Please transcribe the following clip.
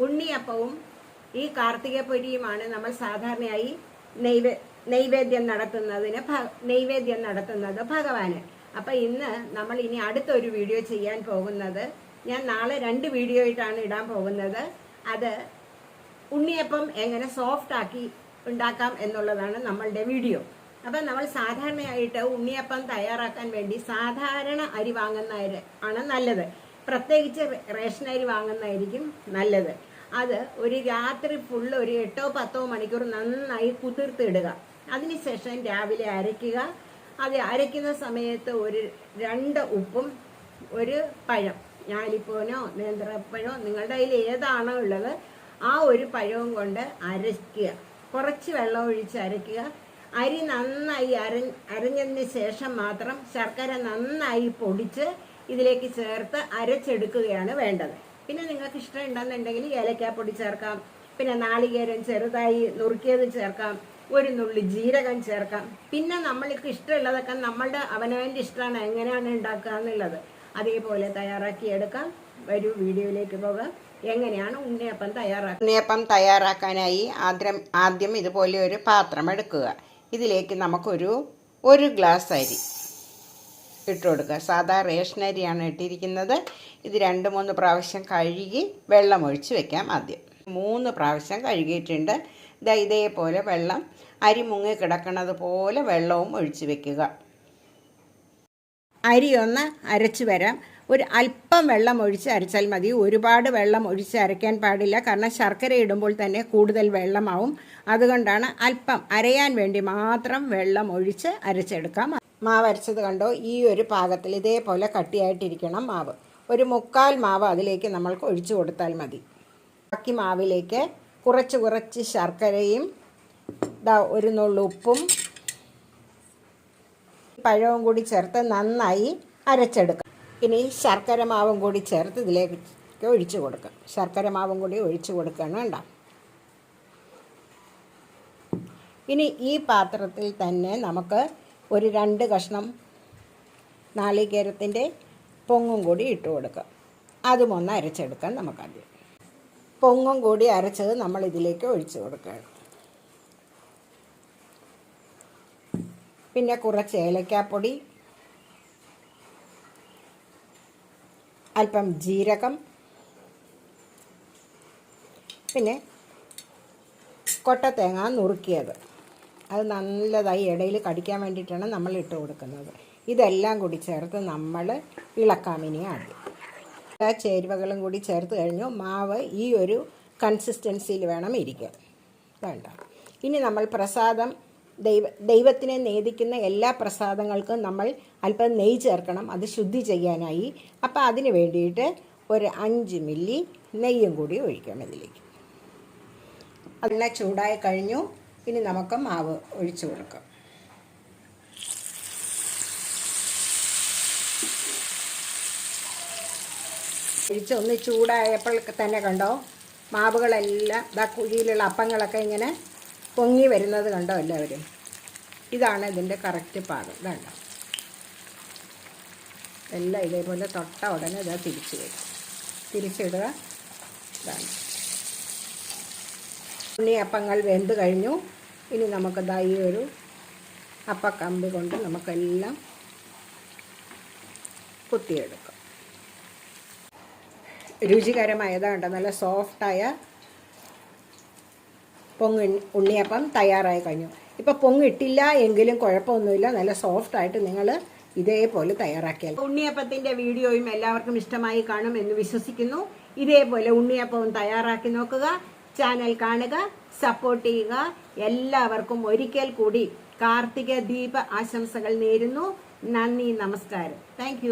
ഉണ്ണിയപ്പവും ഈ കാർത്തിക പൊരിയുമാണ് നമ്മൾ സാധാരണയായി നൈവേദ്യം നടത്തുന്നത് ഭഗവാന്. അപ്പൊ ഇന്ന് നമ്മൾ ഇനി അടുത്തൊരു വീഡിയോ ചെയ്യാൻ പോകുന്നത്, ഞാൻ നാളെ 2 വീഡിയോ ആയിട്ടാണ് ഇടാൻ പോകുന്നത്. അത് ഉണ്ണിയപ്പം എങ്ങനെ സോഫ്റ്റ് ആക്കി ഉണ്ടാക്കാം എന്നുള്ളതാണ് നമ്മളുടെ വീഡിയോ. അപ്പം നമ്മൾ സാധാരണയായിട്ട് ഉണ്ണിയപ്പം തയ്യാറാക്കാൻ വേണ്ടി സാധാരണ അരി വാങ്ങുന്ന ആണ് നല്ലത്. പ്രത്യേകിച്ച് റേഷൻ അരി വാങ്ങുന്നതായിരിക്കും നല്ലത്. അത് ഒരു രാത്രി ഫുള്ള് ഒരു 8-10 മണിക്കൂർ നന്നായി കുതിർത്തിടുക. അതിനുശേഷം രാവിലെ അരയ്ക്കുക. അത് അരയ്ക്കുന്ന സമയത്ത് ഒരു 2 ഉപ്പും ഒരു പഴം, ഞാലിപ്പൂനോ നേന്ത്രപ്പഴമോ നിങ്ങളുടെ കയ്യിൽ ഏതാണോ ഉള്ളത് ആ ഒരു പഴവും കൊണ്ട് അരയ്ക്കുക. കുറച്ച് വെള്ളം ഒഴിച്ച് അരയ്ക്കുക. അരി നന്നായി അരഞ്ഞതിന് ശേഷം മാത്രം ശർക്കര നന്നായി പൊടിച്ച് ഇതിലേക്ക് ചേർത്ത് അരച്ചെടുക്കുകയാണ് വേണ്ടത്. പിന്നെ നിങ്ങൾക്ക് ഇഷ്ടം ഉണ്ടെന്നുണ്ടെങ്കിൽ ഏലക്കാപ്പൊടി ചേർക്കാം, പിന്നെ നാളികേരം ചെറുതായി നുറുക്കിയത് ചേർക്കാം, ഒരു നുള്ളി ജീരകം ചേർക്കാം. പിന്നെ നമ്മൾക്ക് ഇഷ്ടമുള്ളതൊക്കെ നമ്മളുടെ അവനവൻ്റെ ഇഷ്ടമാണ് എങ്ങനെയാണ് ഉണ്ടാക്കുക എന്നുള്ളത്. അതേപോലെ തയ്യാറാക്കി എടുക്കാം. ഒരു വീഡിയോയിലേക്ക് പോകാം. എങ്ങനെയാണ് ഉണ്ണിയപ്പം തയ്യാറാക്കാനായി ആദ്യം ഇതുപോലെ ഒരു പാത്രം എടുക്കുക. ഇതിലേക്ക് നമുക്കൊരു 1 ഗ്ലാസ് അരി ഇട്ട് കൊടുക്കുക. സാധാ റേഷൻ അരിയാണ് ഇട്ടിരിക്കുന്നത്. ഇത് 2-3 പ്രാവശ്യം കഴുകി വെള്ളം ഒഴിച്ച് വെക്കാം. ആദ്യം 3 പ്രാവശ്യം കഴുകിയിട്ടുണ്ട്. ഇതേപോലെ വെള്ളം അരി മുങ്ങി കിടക്കുന്നത് പോലെ വെള്ളവും ഒഴിച്ച് വെക്കുക. അരി ഒന്ന് അരച്ച് വരാം. ഒരു അല്പം വെള്ളം ഒഴിച്ച് അരച്ചാൽ മതി. ഒരുപാട് വെള്ളം ഒഴിച്ച് അരയ്ക്കാൻ പാടില്ല. കാരണം ശർക്കര ഇടുമ്പോൾ തന്നെ കൂടുതൽ വെള്ളമാവും. അതുകൊണ്ടാണ് അല്പം അരയാൻ വേണ്ടി മാത്രം വെള്ളം ഒഴിച്ച് അരച്ചെടുക്കാം. മാവ് അരച്ചത് കണ്ടോ? ഈ ഒരു പാകത്തിൽ ഇതേപോലെ കട്ടിയായിട്ടിരിക്കണം മാവ്. ഒരു 1/4 മാവ് അതിലേക്ക് നമ്മൾക്ക് ഒഴിച്ചു കൊടുത്താൽ മതി. ബാക്കി മാവിലേക്ക് കുറച്ച് ശർക്കരയും ഒരു നുള്ളു ഉപ്പും പഴവും കൂടി ചേർത്ത് നന്നായി അരച്ചെടുക്കാം. ഇനി ശർക്കര മാവും കൂടി ചേർത്ത് ഇതിലേക്ക് ഒഴിച്ചു കൊടുക്കാം. ശർക്കര മാവും കൂടി ഒഴിച്ചു കൊടുക്കുകയാണ് വേണ്ട. ഇനി ഈ പാത്രത്തിൽ തന്നെ നമുക്ക് ഒരു 2 കഷ്ണം നാളികേരത്തിൻ്റെ പൊങ്ങും കൂടി ഇട്ട് കൊടുക്കാം. അതും ഒന്ന് അരച്ചെടുക്കാം. നമുക്കാദ്യം പൊങ്ങും കൂടി അരച്ചത് നമ്മൾ ഇതിലേക്ക് ഒഴിച്ചു കൊടുക്കുകയാണ്. പിന്നെ കുറച്ച് ഏലക്കാപ്പൊടി, അല്പം ജീരകം, പിന്നെ കൊട്ടത്തേങ്ങ നുറുക്കിയത്. അത് നല്ലതായി ഇടയിൽ കടിക്കാൻ വേണ്ടിയിട്ടാണ് നമ്മൾ ഇട്ട് കൊടുക്കുന്നത്. ഇതെല്ലാം കൂടി ചേർത്ത് നമ്മൾ ഇളക്കാം. ഇനി ആദ്യം എല്ലാ ചേരുവകളും കൂടി ചേർത്ത് കഴിഞ്ഞു. മാവ് ഈ ഒരു കൺസിസ്റ്റൻസിയിൽ വേണം ഇരിക്കാൻ. വേണ്ട. ഇനി നമ്മൾ പ്രസാദം ദൈവത്തിനെ നേദിക്കുന്ന എല്ലാ പ്രസാദങ്ങൾക്കും നമ്മൾ അല്പം നെയ്യ് ചേർക്കണം. അത് ശുദ്ധി ചെയ്യാനായി. അപ്പോൾ അതിന് വേണ്ടിയിട്ട് ഒരു 5 മില്ലി നെയ്യും കൂടി ഒഴിക്കണം ഇതിലേക്ക്. അതിനെ ചൂടായി കഴിഞ്ഞു. ഇനി നമുക്ക് മാവ് ഒഴിച്ചു കൊടുക്കാം. ഒഴിച്ചൊന്ന് ചൂടായപ്പോൾ തന്നെ കണ്ടോ, മാവുകളെല്ലാം കുഴിയിലുള്ള അപ്പങ്ങളൊക്കെ ഇങ്ങനെ പൊങ്ങി വരുന്നത് കണ്ടോ എല്ലാവരും? ഇതാണ് ഇതിൻ്റെ കറക്റ്റ് പാകം. വേണ്ട, എല്ലാം ഇതേപോലെ തൊട്ട ഉടനെ ഇതാ തിരിച്ചിടുക. ഇതാണ് ഉണ്ണിയപ്പങ്ങൾ വെന്ത് കഴിഞ്ഞു. ഇനി നമുക്കിതാ ഈ ഒരു അപ്പക്കമ്പ് കൊണ്ട് നമുക്കെല്ലാം കുത്തിയെടുക്കാം. രുചികരമായതാണ്ട് നല്ല സോഫ്റ്റായ ഉണ്ണിയപ്പം തയ്യാറായി കഴിഞ്ഞു. ഇപ്പോൾ പൊങ്ങിട്ടില്ല എങ്കിലും കുഴപ്പമൊന്നുമില്ല. നല്ല സോഫ്റ്റായിട്ട് നിങ്ങൾ ഇതേപോലെ തയ്യാറാക്കിയാൽ. ഉണ്ണിയപ്പത്തിൻ്റെ വീഡിയോയും എല്ലാവർക്കും ഇഷ്ടമായി കാണും എന്ന് വിശ്വസിക്കുന്നു. ഇതേപോലെ ഉണ്ണിയപ്പവും തയ്യാറാക്കി നോക്കുക. ചാനൽ കാണുക, സപ്പോർട്ട് ചെയ്യുക. എല്ലാവർക്കും ഒരിക്കൽ കൂടി കാർത്തിക ദീപ ആശംസകൾ നേരുന്നു. നന്ദി, നമസ്കാരം. താങ്ക്